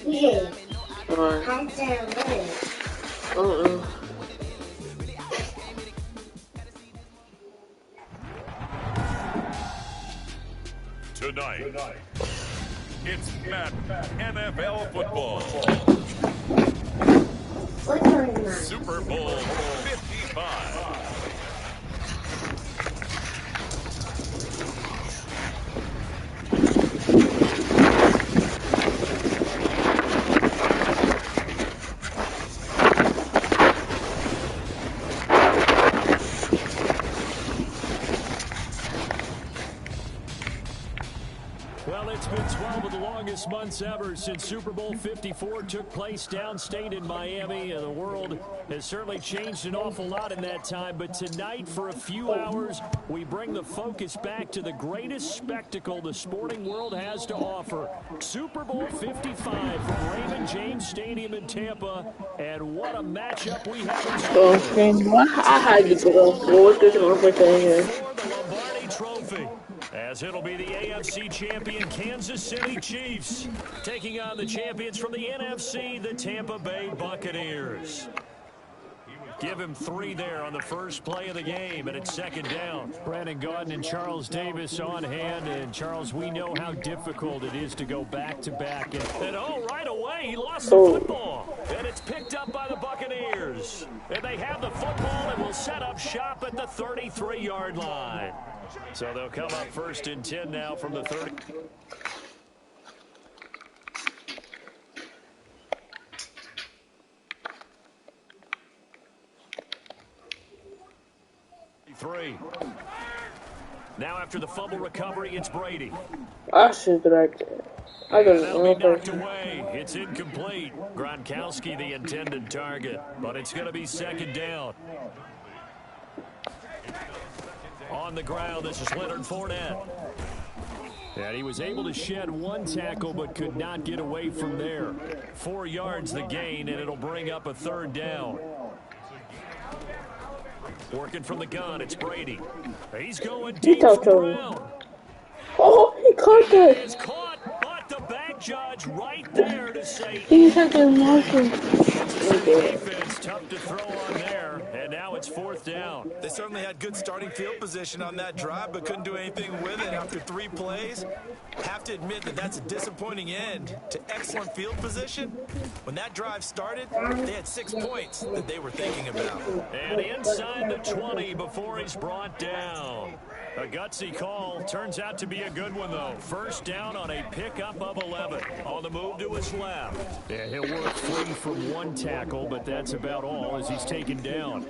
Yeah. Alright. I said what? Tonight, it's Madden NFL football. What one am I? Super Bowl 55. Well, it's been 12 of the longest months ever since Super Bowl 54 took place downstate in Miami. And the world has certainly changed an awful lot in that time. But tonight, for a few hours, we bring the focus back to the greatest spectacle the sporting world has to offer. Super Bowl 55 from Raymond James Stadium in Tampa. And what a matchup we have in store. I had to go forward this everything here. For the Lombardi Trophy, as it'll be the AFC champion Kansas City Chiefs taking on the champions from the NFC, the Tampa Bay Buccaneers. Give him 3 there on the first play of the game, and it's second down. Brandon Gaudin and Charles Davis on hand, and Charles, we know how difficult it is to go back-to-back. And right away, he lost the football, and it's picked up by the Buccaneers. And they have the football and will set up shop at the 33-yard line. So they'll come up first and 10 now from the 30. Now after the fumble recovery, it's Brady. I should right there. I don't That'll be know. knocked away. It's incomplete. Gronkowski the intended target, but it's going to be second down. On the ground, this is Leonard Fournette. And he was able to shed 1 tackle, but could not get away from there. 4 yards the gain, and it'll bring up a third down. Working from the gun, it's Brady. He's going deep from the ground. Oh, he caught that. It's caught, but the back judge right there to say He's like a motion. Kansas City defense tough to throw on there, and now it's fourth down. They certainly had good starting field position on that drive, but couldn't do anything with it after 3 plays. Have to admit that that's a disappointing end to excellent field position. When that drive started, they had 6 points that they were thinking about. And inside the 20 before he's brought down. A gutsy call. Turns out to be a good one, though. First down on a pickup of 11. On the move to his left. Yeah, he'll work free from 1 tackle, but that's about all as he's taken down.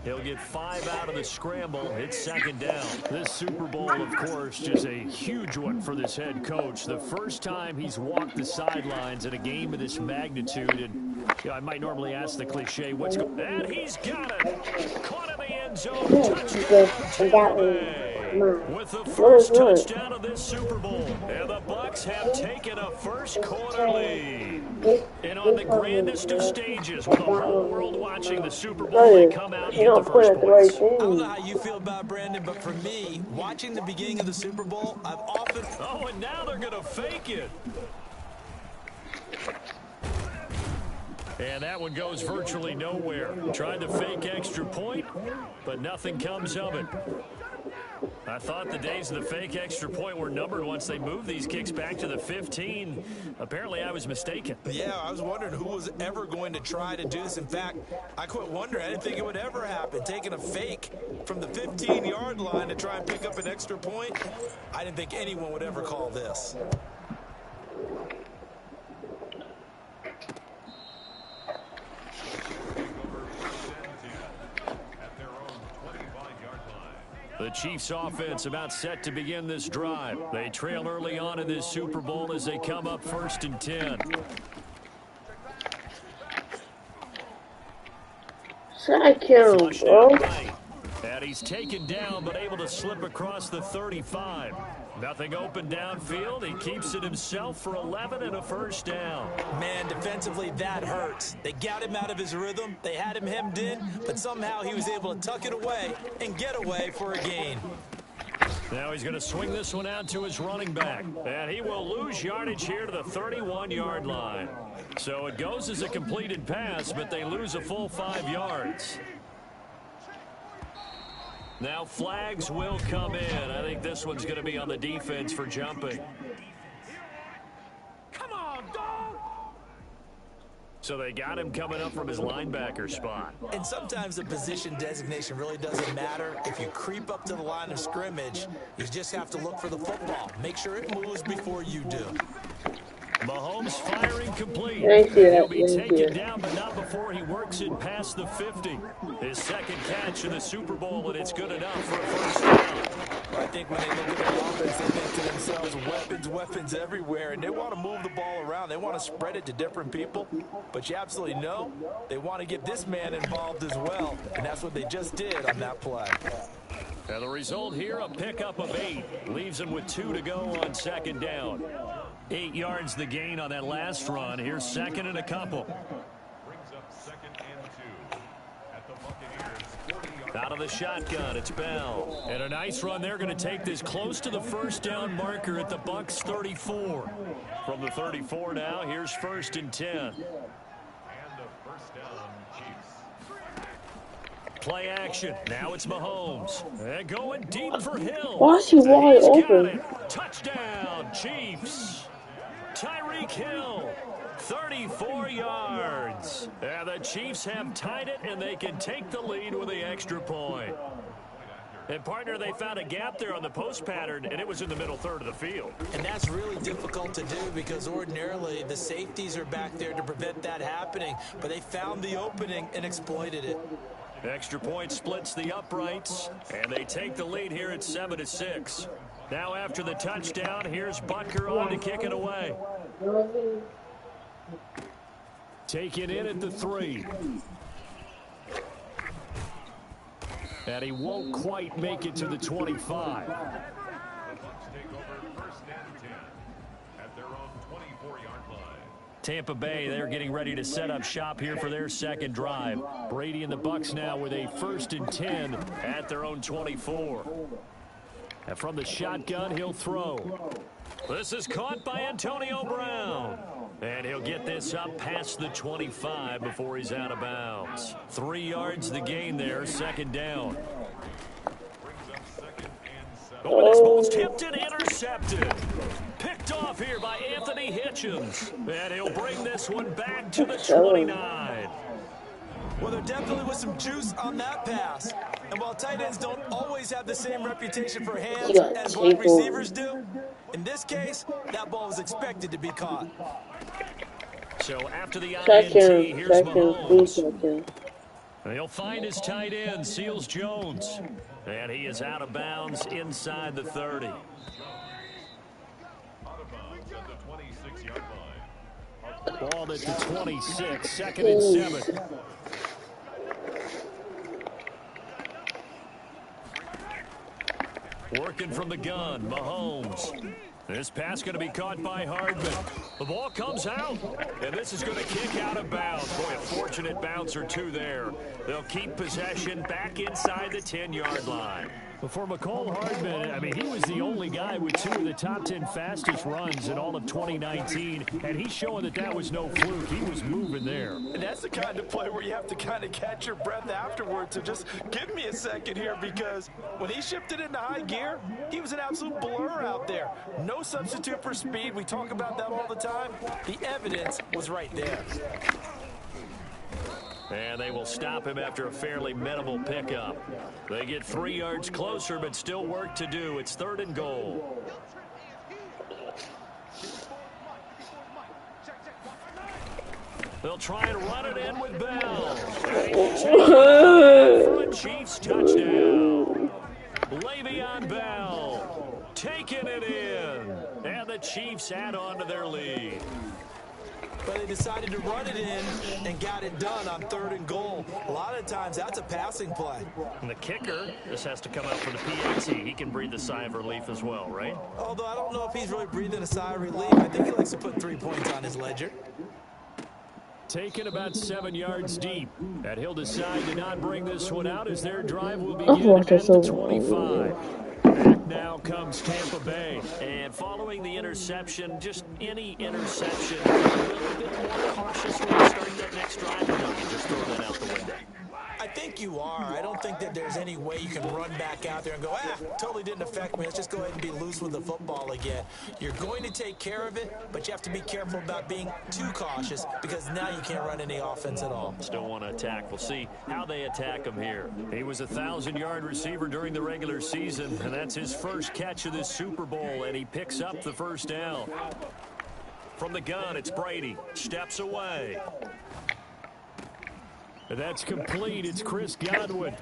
He'll get 5 out of the scramble. It's second down. This Super Bowl, of course, just a huge one for this head coach. The first time he's walked the sidelines in a game of this magnitude. And I might normally ask the cliche, what's going on? And he's got it. Caught in the end zone. Touchdown, Tampa Bay. With the first touchdown of this Super Bowl. And the Bucs have taken a first quarter lead. And on the grandest of stages, with the whole world watching the Super Bowl, they come out and get the first points. I don't know how you feel about Brandon, but for me, watching the beginning of the Super Bowl, I've often... Oh, and now they're going to fake it. And that one goes virtually nowhere. Tried to fake extra point, but nothing comes of it. I thought the days of the fake extra point were numbered once they moved these kicks back to the 15. Apparently, I was mistaken. Yeah, I was wondering who was ever going to try to do this. In fact, I quit wondering. I didn't think it would ever happen. Taking a fake from the 15-yard line to try and pick up an extra point, I didn't think anyone would ever call this. The Chiefs offense about set to begin this drive. They trail early on in this Super Bowl as they come up 1st and 10. Try kill him, bro. Right. And he's taken down, but able to slip across the 35. Nothing open downfield. He keeps it himself for 11 and a 1st down. Man, defensively, that hurts. They got him out of his rhythm. They had him hemmed in, but somehow he was able to tuck it away and get away for a gain. Now he's going to swing this one out to his running back. And he will lose yardage here to the 31-yard line. So it goes as a completed pass, but they lose a full 5 yards. Now flags will come in. I think this one's going to be on the defense for jumping. Come on, dog! So they got him coming up from his linebacker spot. And sometimes the position designation really doesn't matter. If you creep up to the line of scrimmage, you just have to look for the football. Make sure it moves before you do. Mahomes firing complete. He'll be taken down, but not before he works it past the 50. His second catch in the Super Bowl, and it's good enough for a 1st down. I think when they look at the offense, they think to themselves, weapons everywhere, and they want to move the ball around. They want to spread it to different people, but you absolutely know they want to get this man involved as well, and that's what they just did on that play. And the result here, a pickup of 8. Leaves him with 2 to go on 2nd down. 8 yards the gain on that last run. Here's 2nd and a couple. Brings up 2nd and 2 at the Buccaneers 40-yard. Out of the shotgun, it's Bell. And a nice run. They're going to take this close to the 1st down marker at the Bucs 34. From the 34 now, here's 1st and 10. And the 1st down, Chiefs. Play action. Now it's Mahomes. And going deep for Hill. Why is he wide He's got open? it. Touchdown, Chiefs. Tyreek Hill, 34 yards. And the Chiefs have tied it, and they can take the lead with the extra point. And, partner, they found a gap there on the post pattern, and it was in the middle third of the field. And that's really difficult to do because ordinarily the safeties are back there to prevent that happening, but they found the opening and exploited it. Extra point splits the uprights, and they take the lead here at 7-6. Now after the touchdown, here's Butker on to kick it away. Taken in at the 3. And he won't quite make it to the 25. The Bucs take over 1st and 10 at their own 24-yard line. Tampa Bay, they're getting ready to set up shop here for their 2nd drive. Brady and the Bucs now with a 1st and 10 at their own 24. And from the shotgun, he'll throw. This is caught by Antonio Brown. And he'll get this up past the 25 before he's out of bounds. 3 yards the gain there, 2nd down. Brings up 2nd and 7. Oh, this ball's tipped and intercepted. Picked off here by Anthony Hitchens. And he'll bring this one back to the 29. Well, there definitely was some juice on that pass. And while tight ends don't always have the same reputation for hands as wide receivers do, in this case, that ball was expected to be caught. So after the INT, Second, here's second, Mahomes. He'll find his tight end, Seals Jones. And he is out of bounds inside the 30. Out of bounds at the 26-yard line. Ball at the 26, 2nd and 7. Working from the gun, Mahomes. This pass going to be caught by Hardman. The ball comes out, and this is going to kick out of bounds. Boy, a fortunate bounce or two there. They'll keep possession back inside the 10-yard line. For McCole Hardman, I mean, he was the only guy with 2 of the top 10 fastest runs in all of 2019, and he's showing that that was no fluke. He was moving there. And that's the kind of play where you have to kind of catch your breath afterwards. So just give me a second here, because when he shifted into high gear, he was an absolute blur out there. No substitute for speed. We talk about that all the time. The evidence was right there. And they will stop him after a fairly minimal pickup. They get 3 yards closer, but still work to do. It's 3rd and goal. They'll try and run it in with Bell. For a Chiefs touchdown. Le'Veon Bell taking it in. And the Chiefs add on to their lead. But they decided to run it in and got it done on 3rd and goal. A lot of times that's a passing play. And the kicker just has to come out for the PAT. He can breathe a sigh of relief as well, right? Although I don't know if he's really breathing a sigh of relief. I think he likes to put 3 points on his ledger. Taken about 7 yards deep. And he'll decide to not bring this one out as their drive will begin at the 25. Back now comes Tampa Bay. And following the interception, just any interception, a little bit more cautious when you start that next drive. Or no, you just throw that out the window. I think you are. I don't think that there's any way you can run back out there and go, totally didn't affect me. Let's just go ahead and be loose with the football again. You're going to take care of it, but you have to be careful about being too cautious because now you can't run any offense at all. Still want to attack. We'll see how they attack him here. He was a 1,000-yard receiver during the regular season, and that's his first catch of this Super Bowl, and he picks up the first down. From the gun, it's Brady. Steps away. That's complete. It's Chris Godwin.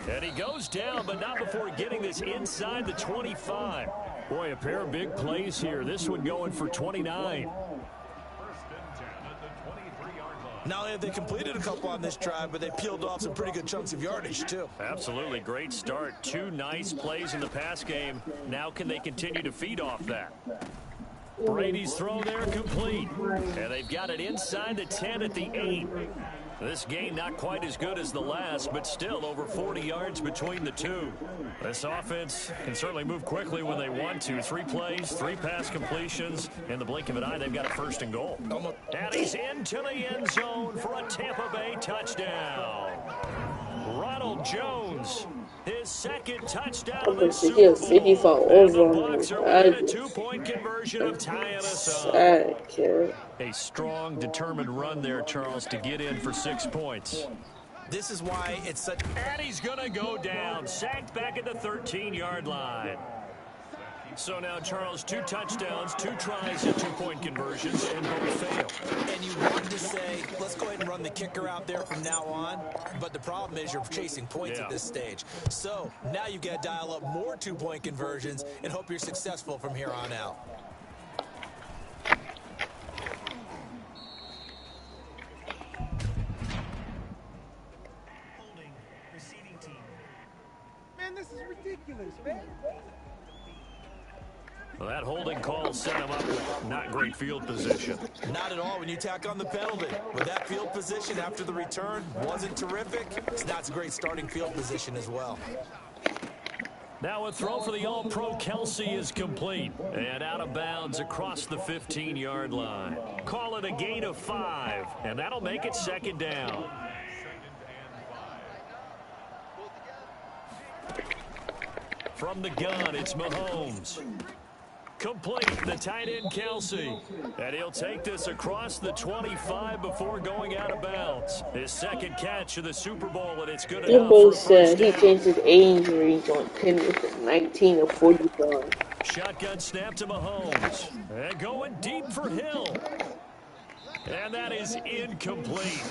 And he goes down, but not before getting this inside the 25. Boy, a pair of big plays here. This one going for 29. First and 10 at the 23-yard line. Not only have they completed a couple on this drive, but they peeled off some pretty good chunks of yardage, too. Absolutely. Great start. 2 nice plays in the pass game. Now can they continue to feed off that? Brady's throw there complete. And they've got it inside the 10 at the 8. This game not quite as good as the last, but still over 40 yards between the two. This offense can certainly move quickly when they want to. 3 plays, 3 pass completions. In the blink of an eye, they've got a 1st and goal. And he's into the end zone for a Tampa Bay touchdown. Ronald Jones, his 2nd touchdown of the Super Bowl. And the Bucs are winning a 2-point conversion of tying us up. A strong, determined run there, Charles, to get in for 6 points. This is why it's such... And he's going to go down, sacked back at the 13-yard line. So now, Charles, 2 touchdowns, 2 tries at 2-point conversions, and both fail. And you want to say, let's go ahead and run the kicker out there from now on. But the problem is you're chasing points at this stage. So now you've got to dial up more 2-point conversions and hope you're successful from here on out. Holding, receiving team. Man, this is ridiculous, man. Well, that holding call set him up with not great field position. Not at all when you tack on the penalty. With that field position after the return wasn't terrific. It's not a great starting field position as well. Now a throw for the All-Pro Kelsey is complete. And out of bounds across the 15-yard line. Call it a gain of 5. And that'll make it 2nd down. From the gun, it's Mahomes. Complete, the tight end Kelsey. And he'll take this across the 25 before going out of bounds. His 2nd catch of the Super Bowl, and it's good enough for a first said he down. changed his injuries on 10 with 19 or 45. Shotgun snap to Mahomes. And going deep for Hill. And that is incomplete.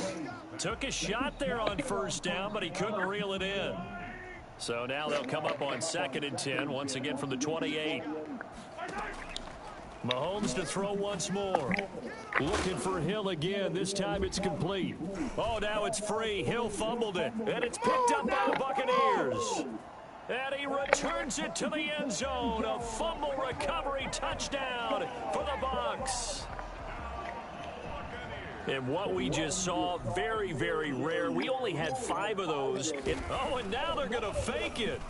Took a shot there on 1st down, but he couldn't reel it in. So now they'll come up on 2nd and 10, once again from the 28. Mahomes to throw once more. Looking for Hill again. This time it's complete. Oh, now it's free. Hill fumbled it. And it's picked up by the Buccaneers. And he returns it to the end zone. A fumble recovery touchdown for the Bucs. And what we just saw, very, very rare. We only had 5 of those. And now they're going to fake it.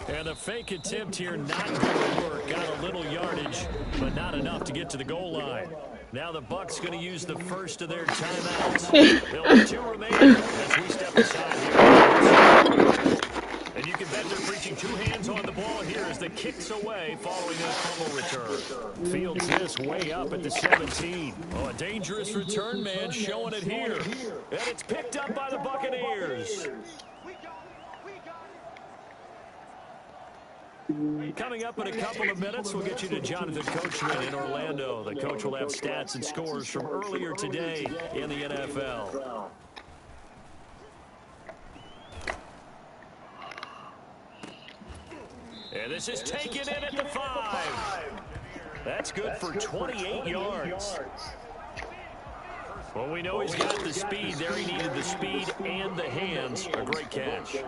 And a fake attempt here not going to work. Got a little yardage, but not enough to get to the goal line. Now the Bucs going to use the first of their timeouts. They'll have 2 remaining as we step aside here. And you can bet they're preaching 2 hands on the ball here as the kicks away following that fumble return. Fields this way up at the 17. Oh, a dangerous return man showing it here. And it's picked up by the Buccaneers. Coming up in a couple of minutes, we'll get you to Jonathan Coachman in Orlando. The coach will have stats and scores from earlier today in the NFL. And this is taken in at the 5. That's good for 28 yards. Well, we know he's got the speed there. He needed the speed and the hands. A great catch.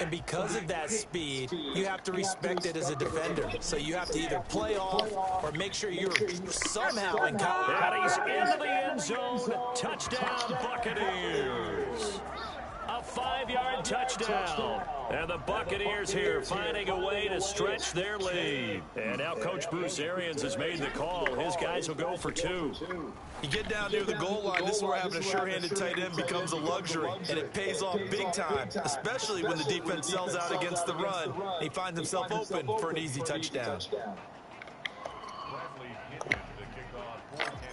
And because of that speed, you have to respect it as a defender. So you have to either play off or make sure you're somehow in contact. And he's into the end zone. Touchdown, Buccaneers. A 5-yard touchdown. And the Buccaneers here finding a way to stretch their lead. And now Coach Bruce Arians has made the call. His guys will go for 2. You get down near the goal line, this is where having a sure-handed tight end becomes a luxury, and it pays off big time, especially when the defense sells out against the run. He finds himself open for an easy touchdown.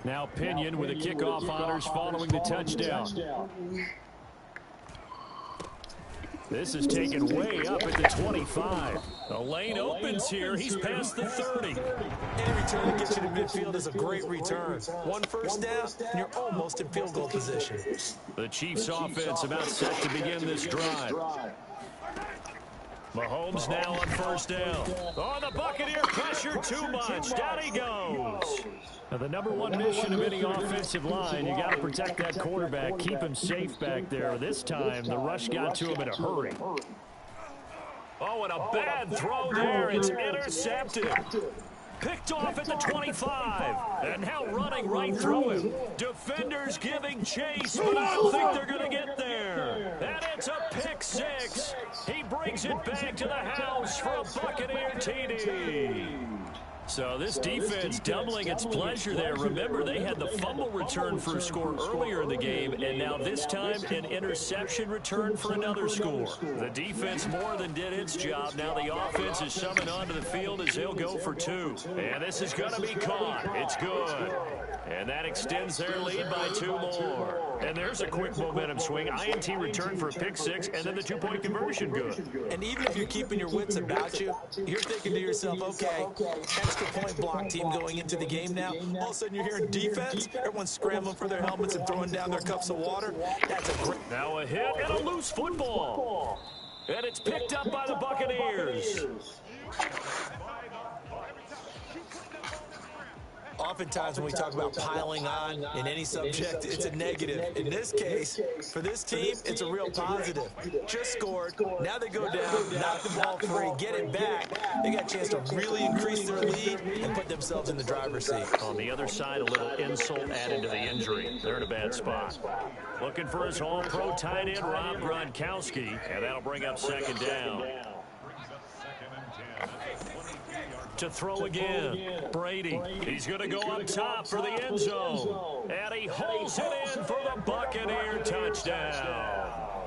Now Pinion with the kickoff honors following the touchdown. This is taken way up at the 25. The lane opens here. He's past the 30. Any return that gets you to midfield is a great return. One first down, and you're almost in field goal position. The Chiefs offense about set to begin this drive. Mahomes now on first down. Oh, the Buccaneer pressure too much. Down he goes. Now, the number one mission of any offensive line, you got to protect that quarterback, keep him safe back there. This time, the rush got to him in a hurry. Oh, and a bad throw there. It's intercepted. Picked off at the 25. And now running right through him. Defenders giving chase, but I don't think they're going to get there. And it's a pick 6. He brings it back to the house for a Buccaneer TD. So this defense doubling its pleasure there. Remember, they had the fumble return for a score earlier in the game, and now this time an interception return for another score. The defense more than did its job. Now the offense is summoned onto the field as they'll go for 2. And this is going to be caught. It's good. And that extends their lead by 2 more. And there's a quick momentum swing. INT return for a pick 6, and then the 2-point conversion good. And even if you're keeping your wits about you, you're thinking to yourself, okay, extra point block team going into the game now. All of a sudden you're hearing defense. Everyone's scrambling for their helmets and throwing down their cups of water. That's a great... Now a hit and a loose football. And it's picked up by the Buccaneers. Oftentimes when we talk about piling on in any subject, it's a negative. In this case, for this team, it's a real positive. Just scored. Now they go down, knock the ball free, get it back. They got a chance to really increase their lead and put themselves in the driver's seat. On the other side, a little insult added to the injury. They're in a bad spot. Looking for his all-pro tight end, Rob Gronkowski, and that'll bring up second down. To throw again. Brady. He's going to go up top for the end zone. And he holds it in for the Buccaneer touchdown.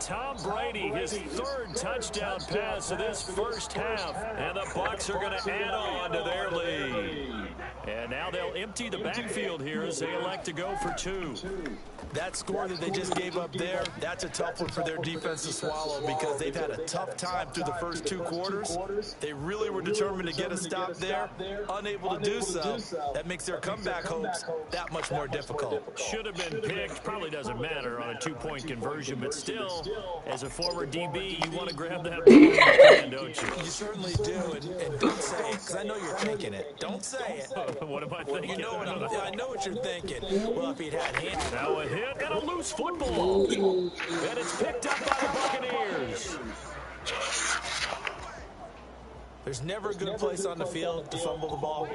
Tom Brady, his 3rd touchdown pass of this first half. And the Bucs are going to add on to their lead. And now they'll empty the backfield here as they elect to go for 2. That score that they just gave up there, that's a tough one for their defense to swallow because they've had a tough time through the first 2 quarters. They really were determined to get a stop there, unable to do so. That makes their comeback hopes that much more difficult. Should have been picked. Probably doesn't matter on a 2-point conversion, but still, as a former DB, you want to grab that ball in your hand, don't you? You certainly do, and don't say it, because I know you're thinking it. Don't say it. What am I thinking? You know I know what you're thinking. Well, if he'd had hands... Now a hit and a loose football. And it's picked up by the Buccaneers. There's never a good place on the field to fumble the ball.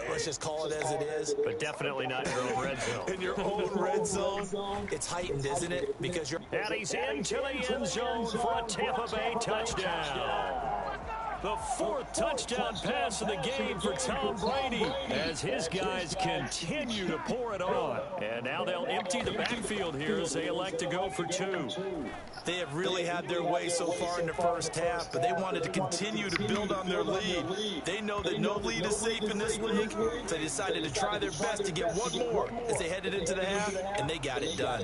Let's just call it as it is. But definitely not your own red zone. In your own red zone, it's heightened, isn't it? Because you're... And he's into the end zone for a Tampa Bay touchdown. The 4th touchdown pass of the game for Tom Brady as his guys continue to pour it on. And now they'll empty the backfield here as they elect to go for 2. They have really had their way so far in the first half, but they wanted to continue to build on their lead. They know that no lead is safe in this league, so they decided to try their best to get one more as they headed into the half, and they got it done.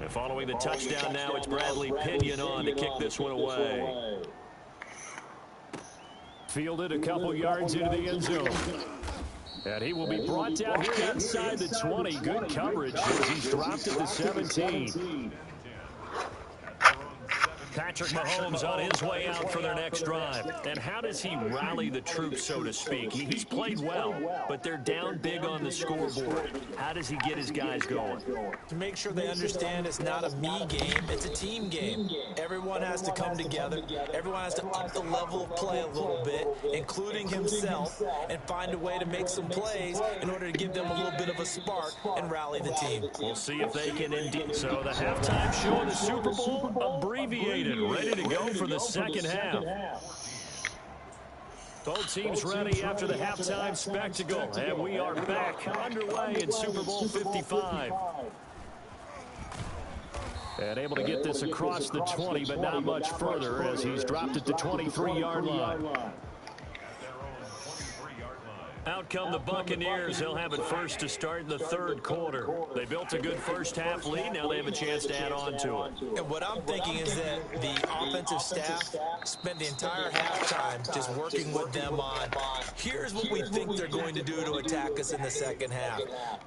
And following the touchdown now, it's Bradley Pinion on to kick this one away. Fielded a couple yards into the end zone. And he will be brought down here inside the 20. Good coverage as he's dropped at the 17. Patrick Mahomes on his way out for their next drive. And how does he rally the troops, so to speak? He's played well, but they're down big on the scoreboard. How does he get his guys going? To make sure they understand it's not a me game, it's a team game. Everyone has to come together. Everyone has to up the level of play a little bit, including himself, and find a way to make some plays in order to give them a little bit of a spark and rally the team. We'll see if they can indeed. So the halftime show of the Super Bowl abbreviated, ready to go for the second half. Both teams ready after the halftime spectacle, and we are back underway in Super Bowl 55. And able to get this across the 20, but not much further as he's dropped it to 23-yard line. Out come the Buccaneers. They'll have it first to start in the third quarter. They built a good first-half lead. Now they have a chance to add on to it. And what I'm thinking is that the offensive staff spent the entire halftime just working with them on, here's what we think they're going to do to attack us in the second half.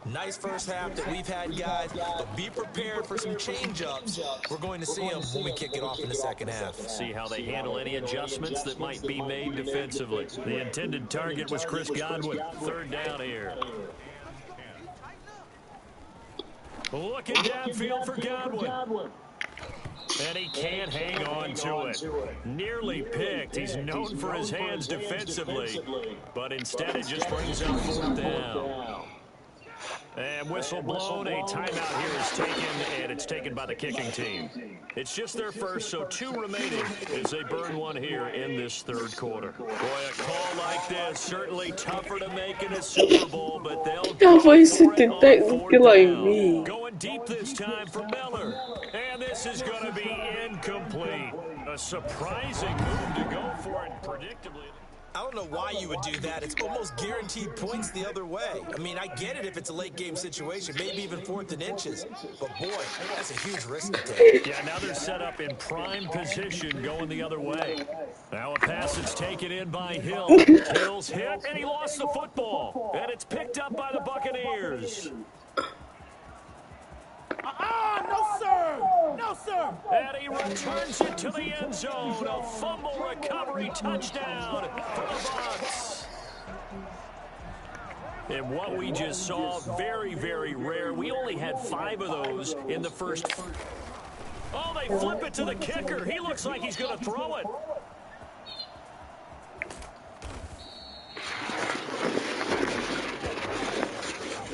Nice first half that we've had, guys, but be prepared for some change-ups. We're going to see them when we kick it off in the second half. See how they handle any adjustments that might be made defensively. The intended target was Chris Godwin. Third down here. Looking downfield for Godwin. And he can't hang on to it. Nearly picked. He's known for his hands defensively. But instead it just brings up fourth down. And whistle blown. A timeout here is taken, and it's taken by the kicking team. It's just their first, so 2 remaining as they burn one here in this third quarter. Boy, a call like this, certainly tougher to make in a Super Bowl, but they'll go for it on fourth down. Going deep this time for Miller. And this is going to be incomplete. A surprising move to go for it predictably. I don't know why you would do that. It's almost guaranteed points the other way. I mean, I get it if it's a late game situation, maybe even 4th and inches. But boy, that's a huge risk to take. Yeah, now they're set up in prime position going the other way. Now a pass that's taken in by Hill. Hill's hit, and he lost the football. And it's picked up by the Buccaneers. No, sir! No, sir! And he returns it to the end zone. A fumble recovery touchdown for the Bucs. And what we just saw, very, very rare. We only had 5 of those in the first. Oh, they flip it to the kicker. He looks like he's going to throw it.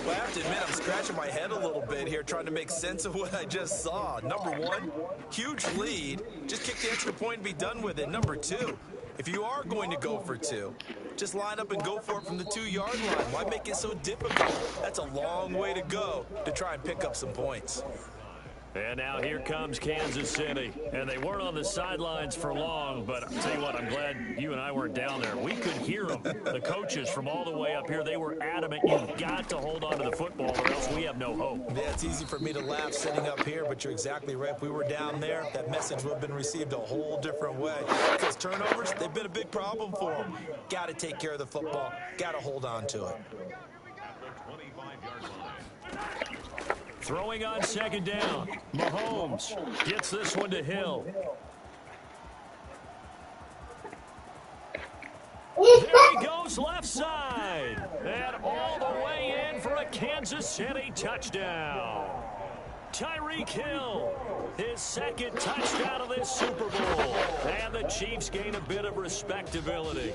Well, I have to admit, I'm scratching my head a little bit here trying to make sense of what I just saw. Number 1, huge lead. Just kick the extra point and be done with it. Number 2, if you are going to go for 2, just line up and go for it from the 2-yard line. Why make it so difficult? That's a long way to go to try and pick up some points. And now here comes Kansas City. And they weren't on the sidelines for long, but I'll tell you what, I'm glad you and I weren't down there. We could hear them. The coaches from all the way up here, they were adamant. You've got to hold on to the football or else we have no hope. Yeah, it's easy for me to laugh sitting up here, but you're exactly right. If we were down there, that message would have been received a whole different way. Because turnovers, they've been a big problem for them. Got to take care of the football. Got to hold on to it. Throwing on second down. Mahomes gets this one to Hill. There he goes left side. And all the way in for a Kansas City touchdown. Tyreek Hill, his second touchdown of this Super Bowl. And the Chiefs gain a bit of respectability.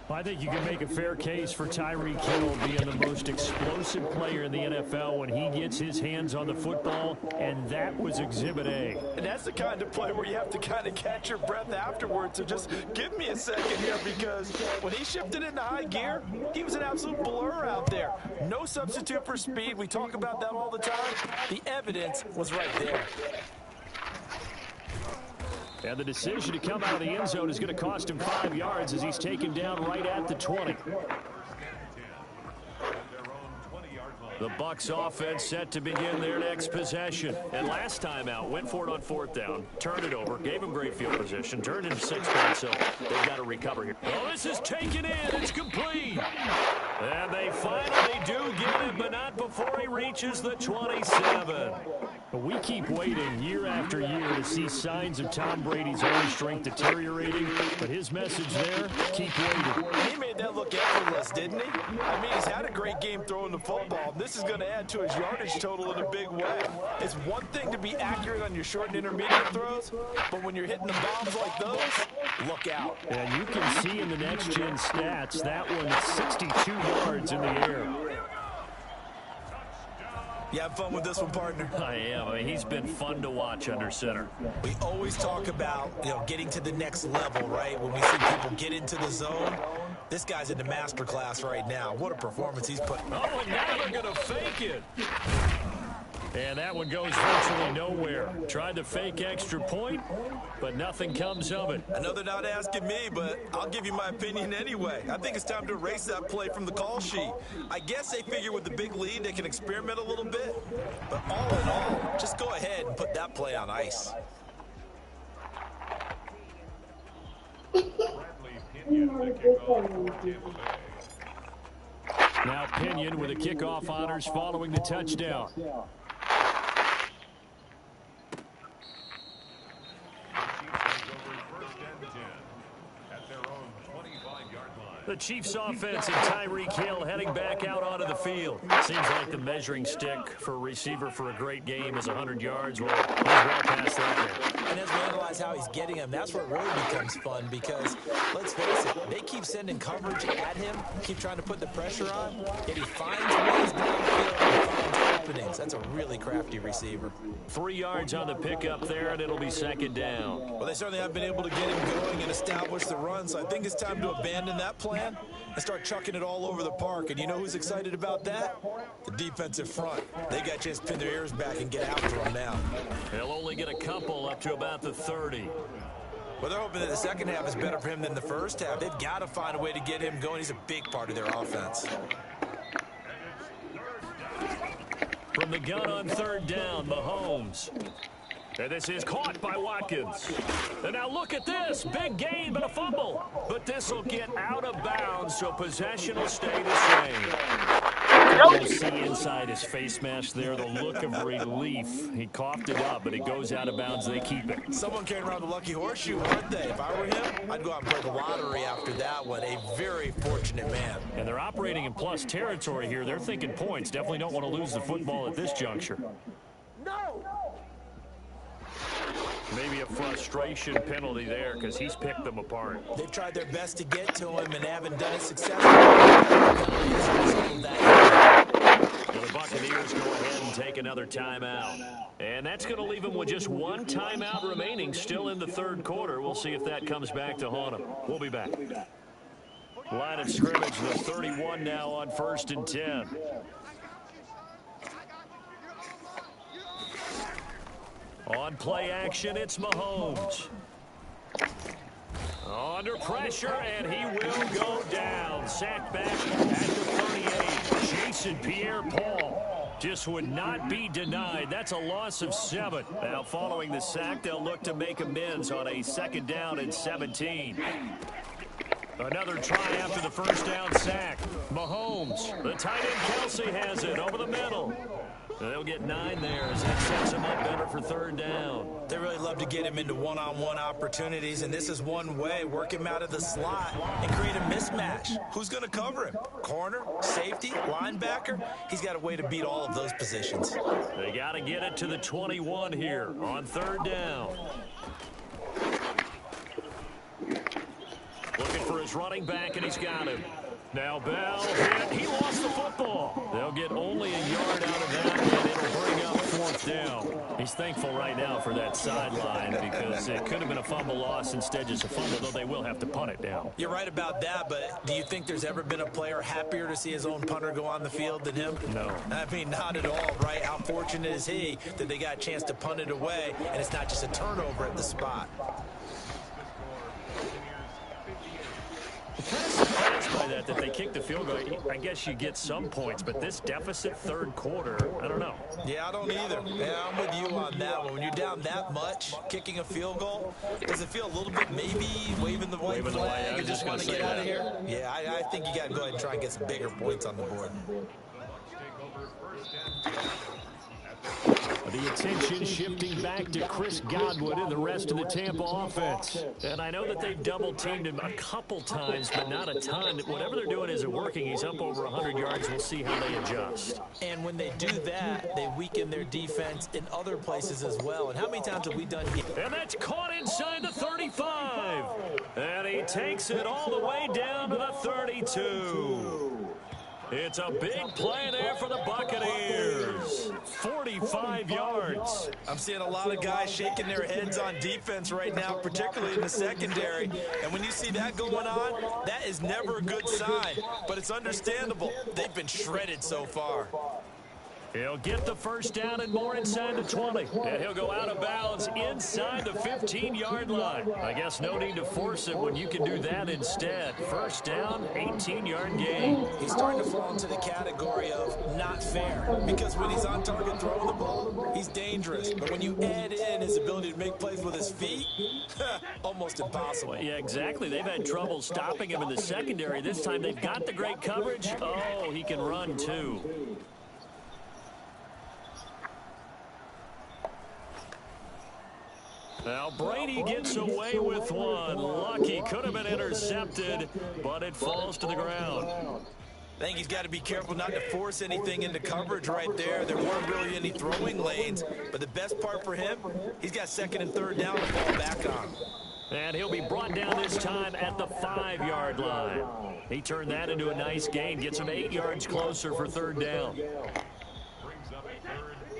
I think you can make a fair case for Tyreek Hill being the most explosive player in the NFL when he gets his hands on the football, and that was Exhibit A. And that's the kind of play where you have to kind of catch your breath afterwards. So just give me a second here, because when he shifted into high gear, he was an absolute blur out there. No substitute for speed. We talk about that all the time. The evidence was right there. And the decision to come out of the end zone is going to cost him 5 yards as he's taken down right at the 20. The Bucs offense set to begin their next possession. And last time out, went for it on 4th down, turned it over, gave him great field position, turned into 6 points, so they've got to recover here. Oh, this is taken in. It's complete. And they finally do get it, but not before he reaches reaches the 27. We keep waiting year after year to see signs of Tom Brady's arm strength deteriorating, but his message there, keep waiting. He made that look effortless, didn't he? I mean, he's had a great game throwing the football. This is going to add to his yardage total in a big way. It's one thing to be accurate on your short and intermediate throws, but when you're hitting the bombs like those, look out. And you can see in the next-gen stats, that one is 62 yards in the air. You have fun with this one, partner? I am. I mean, he's been fun to watch under center. We always talk about, getting to the next level, right? When we see people get into the zone. This guy's in the master class right now. What a performance he's putting on. Oh, and now they're going to fake it. And that one goes virtually nowhere. Tried to fake extra point, but nothing comes of it. I know they're not asking me, but I'll give you my opinion anyway. I think it's time to erase that play from the call sheet. I guess they figure with the big lead they can experiment a little bit. But all in all, just go ahead and put that play on ice. Now Pinion with a kickoff honors following the touchdown. The Chiefs offense and Tyreek Hill heading back out onto the field. Seems like the measuring stick for a receiver for a great game is 100 yards. Well, he's well past that now. And as we analyze how he's getting them, that's where it really becomes fun because, let's face it, they keep sending coverage at him, keep trying to put the pressure on, yet he finds ways downfield and finds openings. That's a really crafty receiver. 3 yards on the pickup there, and it'll be second down. Well, they certainly have been able to get him going and establish the run, so I think it's time to abandon that plan and start chucking it all over the park. And you know who's excited about that? The defensive front. They got a chance to pin their ears back and get after him now. They'll only get a couple up to about the 30. Well, they're hoping that the second half is better for him than the first half. They've got to find a way to get him going. He's a big part of their offense. From the gun on third down, Mahomes. And this is caught by Watkins. And now look at this. Big gain, but a fumble. But this will get out of bounds, so possession will stay the same. You'll see inside his face mask there the look of relief. He coughed it up, but it goes out of bounds. They keep it. Someone carrying around the lucky horseshoe, weren't they? If I were him, I'd go out and play the lottery after that one. A very fortunate man. And they're operating in plus territory here. They're thinking points. Definitely don't want to lose the football at this juncture. No! Maybe a frustration penalty there because he's picked them apart. They've tried their best to get to him and haven't done it successfully. Well, the Buccaneers go ahead and take another timeout. And that's going to leave them with just one timeout remaining still in the third quarter. We'll see if that comes back to haunt them. We'll be back. Line of scrimmage, the 31 now on 1st and 10. On play action, it's Mahomes. Under pressure, and he will go down. Sacked back at the 38. Jason Pierre-Paul just would not be denied. That's a loss of 7. Now, following the sack, they'll look to make amends on a second down and 17. Another try after the first down sack. Mahomes, the tight end Kelsey has it over the middle. They'll get 9 there as that sets him up better for third down. They really love to get him into one-on-one opportunities, and this is one way. Work him out of the slot and create a mismatch. Who's going to cover him? Corner, safety, linebacker? He's got a way to beat all of those positions. They got to get it to the 21 here on third down. Looking for his running back, and he's got him. Now Bell hit. He lost the football. They'll get only a yard out of that, and it'll bring up 4th down. He's thankful right now for that sideline because it could have been a fumble loss, instead just a fumble, though they will have to punt it down. You're right about that, but do you think there's ever been a player happier to see his own punter go on the field than him? No. I mean, not at all, right? How fortunate is he that they got a chance to punt it away, and it's not just a turnover at the spot. Kind of surprised by that they kicked the field goal. I guess you get some points, but this deficit third quarter, I don't know. Yeah, I don't either. Yeah, I'm with you on that one. When you're down that much, kicking a field goal, does it feel a little bit maybe waving the white flag and just want to get out of here? Yeah, I think you got to go ahead and try and get some bigger points on the board. over first and 10 at their The attention shifting back to Chris Godwin and the rest of the Tampa offense. And I know that they've double-teamed him a couple times, but not a ton. Whatever they're doing isn't working. He's up over 100 yards. We'll see how they adjust. And when they do that, they weaken their defense in other places as well. And how many times have we done here? And that's caught inside the 35. And he takes it all the way down to the 32. It's a big play there for the Buccaneers. 45 yards. I'm seeing a lot of guys shaking their heads on defense right now, particularly in the secondary. And when you see that going on, that is never a good sign. But it's understandable. They've been shredded so far. He'll get the first down and more inside the 20. And he'll go out of bounds inside the 15-yard line. I guess no need to force it when you can do that instead. First down, 18-yard gain. He's starting to fall into the category of not fair. Because when he's on target throwing the ball, he's dangerous. But when you add in his ability to make plays with his feet, almost impossible. Well, yeah, exactly. They've had trouble stopping him in the secondary. This time they've got the great coverage. Oh, he can run too. Now Brady gets away with one. Lucky could have been intercepted, but it falls to the ground. I think he's got to be careful not to force anything into coverage right there. There weren't really any throwing lanes, but the best part for him, he's got second and third down to fall back on. And he'll be brought down this time at the 5-yard line. He turned that into a nice gain, gets him 8 yards closer for third down. brings up third and 2.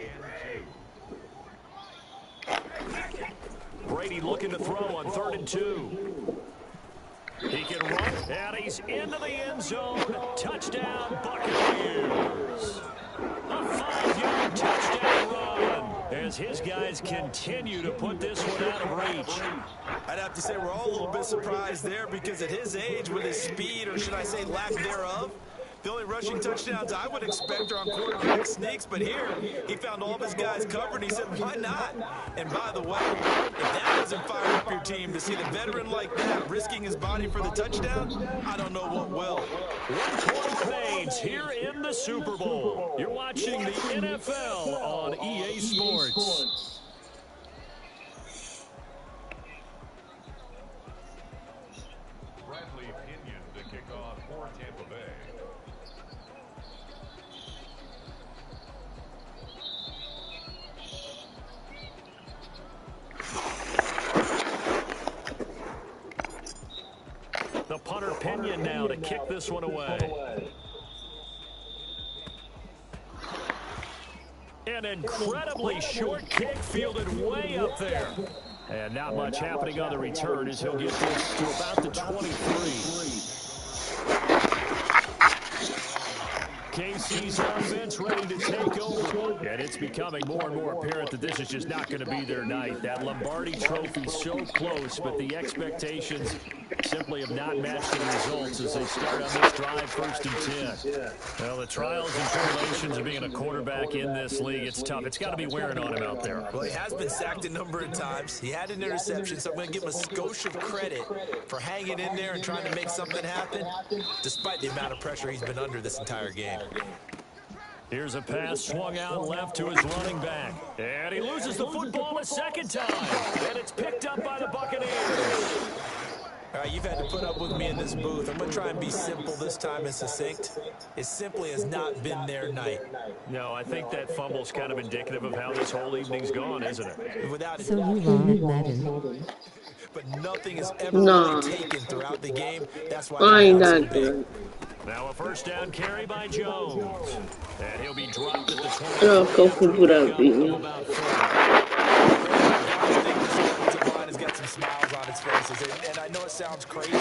Brady looking to throw on 3rd and 2. He can run, and he's into the end zone. Touchdown, Buccaneers. A 5-yard touchdown run as his guys continue to put this one out of reach. I'd have to say we're all a little bit surprised there because at his age, with his speed, or should I say lack thereof, the only rushing touchdowns I would expect are on quarterback sneaks, but here he found all of his guys covered, and he said, why not? And by the way, if that doesn't fire up your team to see the veteran like that risking his body for the touchdown, I don't know what will. 1 quarter remains here in the Super Bowl. You're watching the NFL on EA Sports. Bradley Pinion to kick off for Tampa Bay. The punter Pinion now to kick this one away. An incredibly short kick fielded way up there. And not much happening on the return as he'll get this to about the 23. KC's offense ready to take over. And it's becoming more and more apparent that this is just not going to be their night. That Lombardi trophy so close, but the expectations simply have not matched the results as they start on this drive 1st and 10. Well, the trials and tribulations of being a quarterback in this league, it's tough. It's got to be wearing on him out there. Well, he has been sacked a number of times. He had an interception, so I'm going to give him a skosh of credit for hanging in there and trying to make something happen, despite the amount of pressure he's been under this entire game. Here's a pass swung out left to his running back. And he loses the football a second time. And it's picked up by the Buccaneers. All right, you've had to put up with me in this booth. I'm going to try and be simple this time and succinct. It simply has not been their night. No, I think that fumble's kind of indicative of how this whole evening's gone, isn't it? Without So you run at Madden. But nothing is ever really taken throughout the game. That's why I ain't they're that so big. good. Now a first down carry by Jones. And he'll be dropped at the 20. I don't know if people that beat me. Line has got some smiles on its faces, and I know it sounds crazy,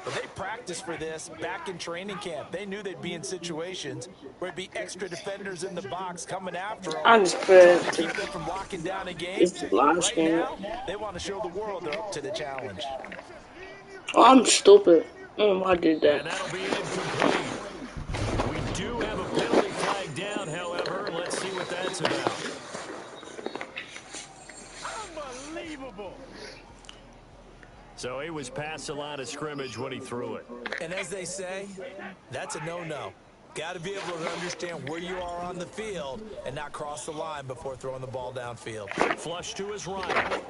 but they practiced for this back in training camp. They knew they'd be in situations where it'd be extra defenders in the box coming after them, I just trying to keep them from locking down a game. It's the last Right game. now, they want to show the world they're up to the challenge. Oh, I'm stupid. I did And that. that'll be incomplete. We do have a penalty flag down, however. Let's see what that's about. Unbelievable. So he was past the line of scrimmage when he threw it. And as they say, that's a no-no. Got to be able to understand where you are on the field and not cross the line before throwing the ball downfield. Flush to his right.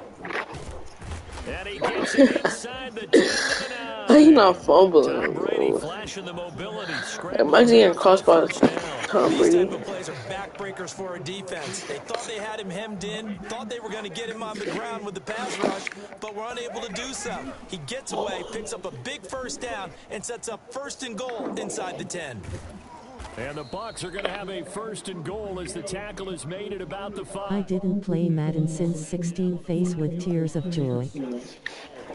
And he gets it inside the 10 to the He's 9. not fumbling. Tom Brady flashing the mobility. Imagine getting crossed by First down. Tom These Brady. type of plays are backbreakers for a defense. They thought they had him hemmed in, thought they were going to get him on the ground with the pass rush, but were unable to do so. He gets away, picks up a big first down, and sets up 1st and goal inside the 10. And the Bucs are going to have a 1st and goal as the tackle is made at about the 5. I didn't play Madden since 16 face with tears of joy.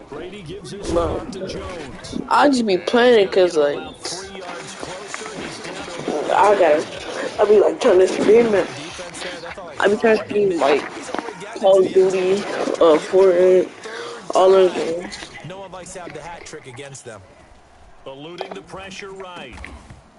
Brady gives his shot to Jones. I just be playing it because, like, About 3 yards closer. He's down I be like trying to stream it. I be trying to stream, like, Call of Duty, Fortnite, all those games. No one likes to have the hat trick against them. eluding the pressure right.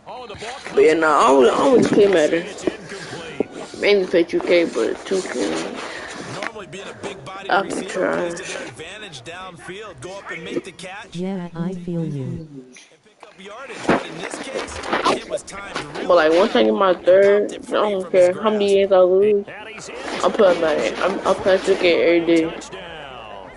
Oh, the ball comes. But yeah, nah, I always play Madden. It's incomplete. Mainly play 2K, but 2K. Normally being a big body I'm receiver plays to trying. their advantage downfield. Go up and make the catch. Yeah, I feel you. And pick up yardage. But in this case, it was time to really But like once I get my third, I don't care how many games I lose. I'm playing Madden. I'm playing 2K every day. Touchdown.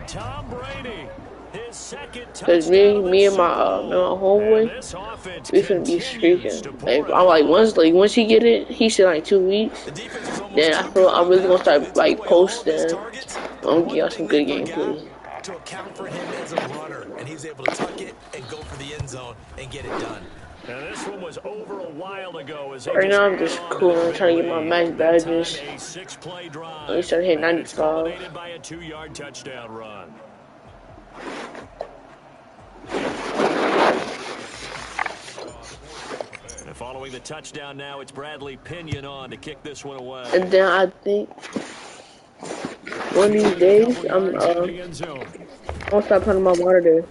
Tom Brady, his second Cause touchdown me and my homeboy, we finna be streaking. Like I'm like once he get it, he said like 2 weeks. Then I feel I'm really gonna start like posting. I'm gonna give y'all some good gameplay. To account for him as a runner, and he's able to tuck it and go for the end zone and get it done. Now this one was over a while ago. As Right now I'm just cool. I'm trying to get my max badges. A 6-play drive. I started hitting 95. Culminated by a 2-yard touchdown run. And following the touchdown now, it's Bradley Pinion on to kick this one away. And then I think one of these days I'm gonna start putting my monitor.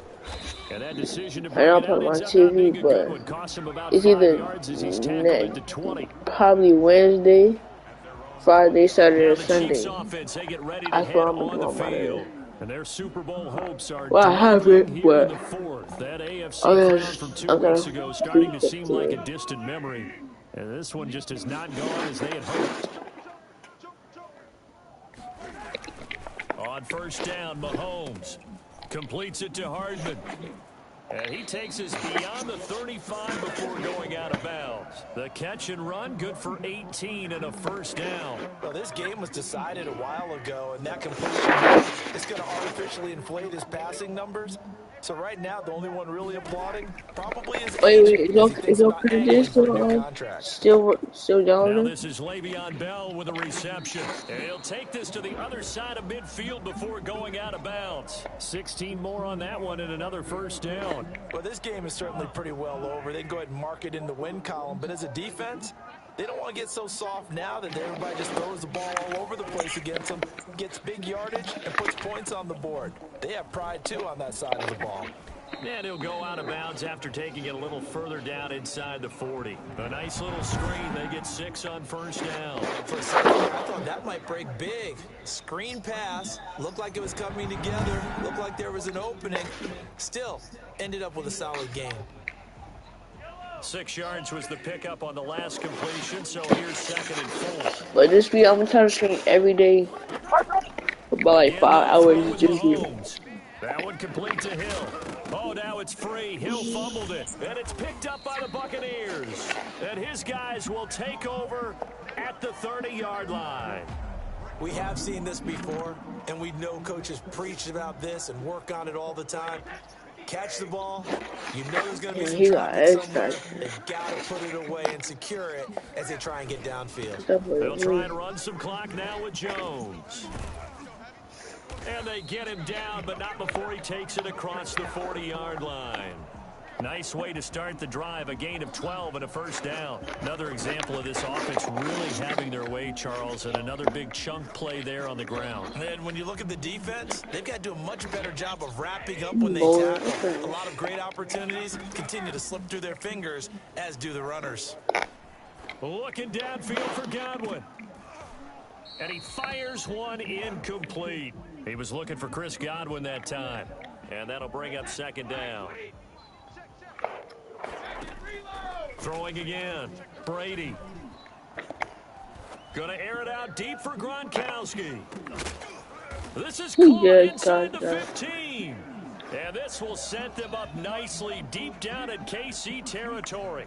And that decision to I bring know I'm it out putting my ends up not being TV, a but good one. Cost him about it's 5 either yards as he's tackled at the 20. probably Wednesday, Friday, Saturday, Now or the Chiefs Sunday. offense, they get ready to That's head what I'm on the doing about it. field. And their Super Bowl hopes are Well, I have dwindling it, here in but the fourth. That AFC okay, crown from 2 okay. weeks ago starting to seem like a distant memory. And this one just has not gone as they had hoped. On first down, Mahomes completes it to Hardman. And he takes us beyond the 35 before going out of bounds. The catch and run, good for 18 and a first down. Well, this game was decided a while ago, and that completion is going to artificially inflate his passing numbers. So right now, the only one really applauding probably is Wait, agent, is your prejudice still Now yelling? this is Le'Veon Bell with a reception. And he'll take this to the other side of midfield before going out of bounds. 16 more on that one and another first down. Well, this game is certainly pretty well over. They can go ahead and mark it in the win column. But as a defense, they don't want to get so soft now that everybody just throws the ball all over the place against them, gets big yardage, and puts points on the board. They have pride, too, on that side of the ball. And he'll go out of bounds after taking it a little further down inside the 40. A nice little screen. They get 6 on first down. For a second, I thought that might break big. Screen pass. Looked like it was coming together. Looked like there was an opening. Still, ended up with a solid game. 6 yards was the pickup on the last completion, so here's 2nd and 4. But this week I'm trying to stream every day for about like 5 hours. Just Mahomes. That one complete to Hill. Oh, now it's free. Hill fumbled it, and it's picked up by the Buccaneers. And his guys will take over at the 30-yard line. We have seen this before, and we know coaches preach about this and work on it all the time. Catch the ball, you know there's going to be some traffic somewhere. They've got to put it away and secure it as they try and get downfield. They'll try and run some clock now with Jones. And they get him down, but not before he takes it across the 40-yard line. Nice way to start the drive, a gain of 12 and a first down. Another example of this offense really having their way, Charles, and another big chunk play there on the ground. And when you look at the defense, they've got to do a much better job of wrapping up when they tackle. A lot of great opportunities continue to slip through their fingers, as do the runners. Looking downfield for Godwin. And he fires one incomplete. He was looking for Chris Godwin that time. And that'll bring up 2nd down. throwing again. Brady. Gonna air it out deep for Gronkowski. This is caught inside the 15. And this will set them up nicely deep down in KC territory.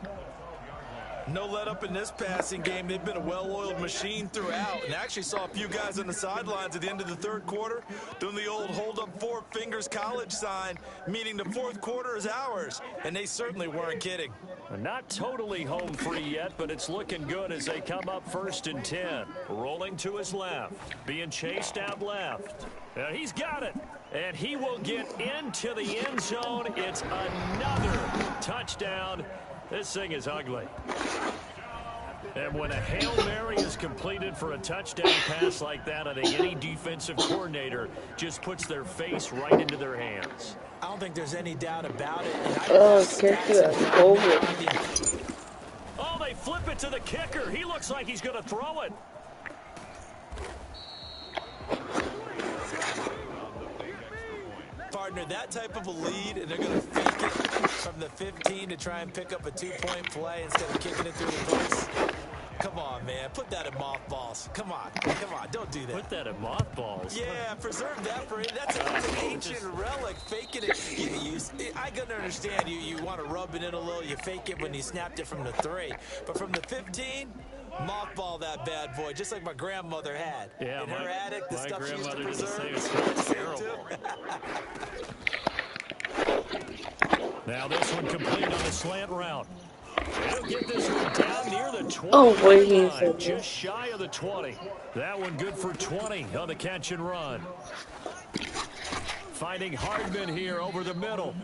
No let up in this passing game. They've been a well-oiled machine throughout. And actually saw a few guys on the sidelines at the end of the third quarter doing the old hold up 4 fingers college sign, meaning the fourth quarter is ours. And they certainly weren't kidding. Not totally home free yet, but it's looking good as they come up 1st and 10. Rolling to his left. Being chased out left. And he's got it. And he will get into the end zone. It's another touchdown. This thing is ugly. And when a Hail Mary is completed for a touchdown pass like that, I think any defensive coordinator just puts their face right into their hands. I don't think there's any doubt about it. Oh, kicker. Oh, they flip it to the kicker. He looks like he's going to throw it. Partner, that type of a lead, and they're going to fake it from the 15 to try and pick up a 2-point play instead of kicking it through the post. Come on, man. Put that in mothballs. Come on. Come on. Don't do that. Put that in mothballs? Yeah, preserve that for it. That's an ancient relic. Faking it. I can understand you want to rub it in a little. You fake it when you snapped it from the 3. But from the 15, mothball that bad boy, just like my grandmother had. Yeah, in her attic, the stuff she used to preserve. It's terrible. Now this one complete on the slant route. He'll get this one down near the 20. Oh, boy, just shy of the 20. That one good for 20 on the catch and run. Finding Hardman here over the middle.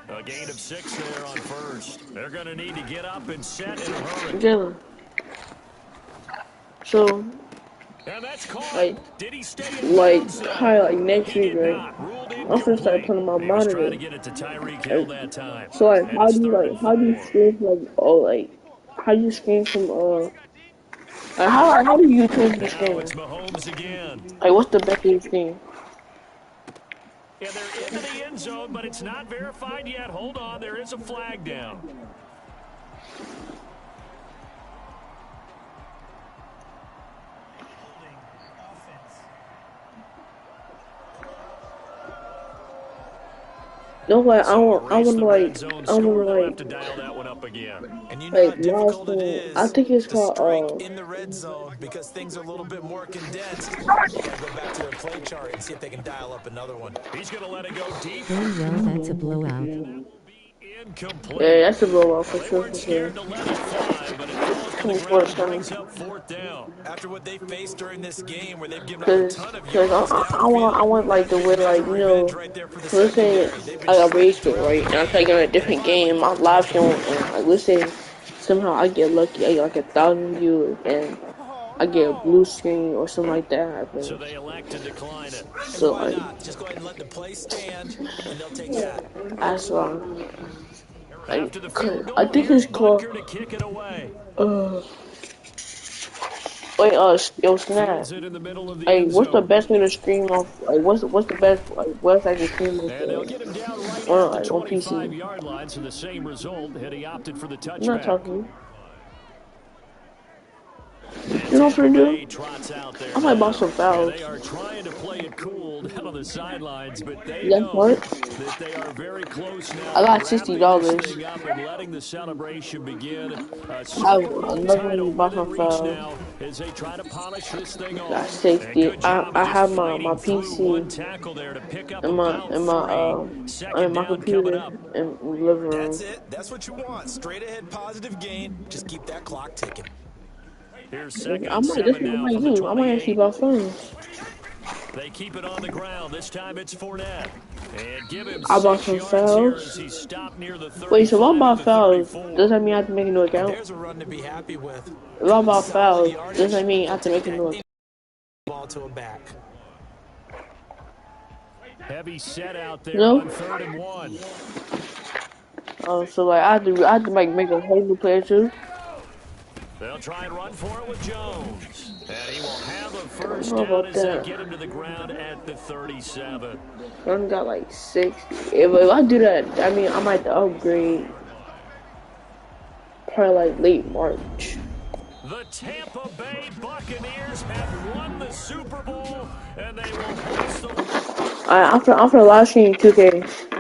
A gain of 6 there on 1st. They're going to need to get up and set in a hurry. Dylan. So, And that's caught. like, Did he stay next week, right? I'm gonna start putting my monitor. To get it to Tyreek Hill that time. So, like, how do you screen from, how do you screen from, how do you change the screen? It's Mahomes again. Like, what's the best way to screen? Yeah, they're into the end zone, but it's not verified yet. Hold on, there is a flag down. No, like, I want have to dial that one up again. And you know how difficult it milestone. is I think it's to called, strike in the red zone because things are a little bit more condensed. You gotta go back to their play chart and see if they can dial up another one. He's gonna let it go deep. Oh well, that's a blowout. Incomplete. Yeah, that's a blowout for They sure. weren't scared to let it fly, but it falls to the ground, brings up 4th down. After what they faced during this game, where they've given up a ton of Cause I want like the way, like, you know, let's say I got rage quit, right, and I'm playing on a different game, my live stream, and like, let's say somehow I get lucky, I get like 1,000 viewers, and I get a blue screen or something like that happen. So they elect to decline it. So like, just go ahead and let the play stand, and they'll take that. that's why. After the field goal, I think it's called. to kick it away. Wait, yo, Snap. Hey, what's the best way to stream off? Like, what's the best website to stream off? And they'll get him down right Or at like the on PC. 25-yard line, so the same result, and he opted for the touchback. I'm not talking. You know what I'm gonna do? I might buy some fouls. They are trying to play it cool down on the sidelines, but they Yeah, know what? that they are very close now. I got $60. And letting the celebration begin. I'm not gonna buy some fouls. As they try to polish this thing off. Got 60. I have my PC and my computer in the living room. That's it. That's what you want. Straight ahead, positive gain. Just keep that clock ticking. Here's I 2nd might, and 7 that's what I now might from the do. I might actually 28. buy phones. They keep it on the ground. This time it's Fournette. And give him I bought 6 some yards fouls. here as he stopped near the Wait, so if I buy 35 fouls, to the 34. does that mean I have to make a new account? There's a run to be happy with. If I buy fouls, does that mean I have to make a new account? Ball to a back. Heavy set out there No. on 3rd and 1. So like I have to like make a whole new player too. They'll try and run for it with Jones. And he will have a first How down about as they that? get him to the ground at the 37. I only got like 60. If I do that, I mean I might have to upgrade. probably like late March. The Tampa Bay Buccaneers have won the Super Bowl, and they will host the... I'm finna live stream 2K.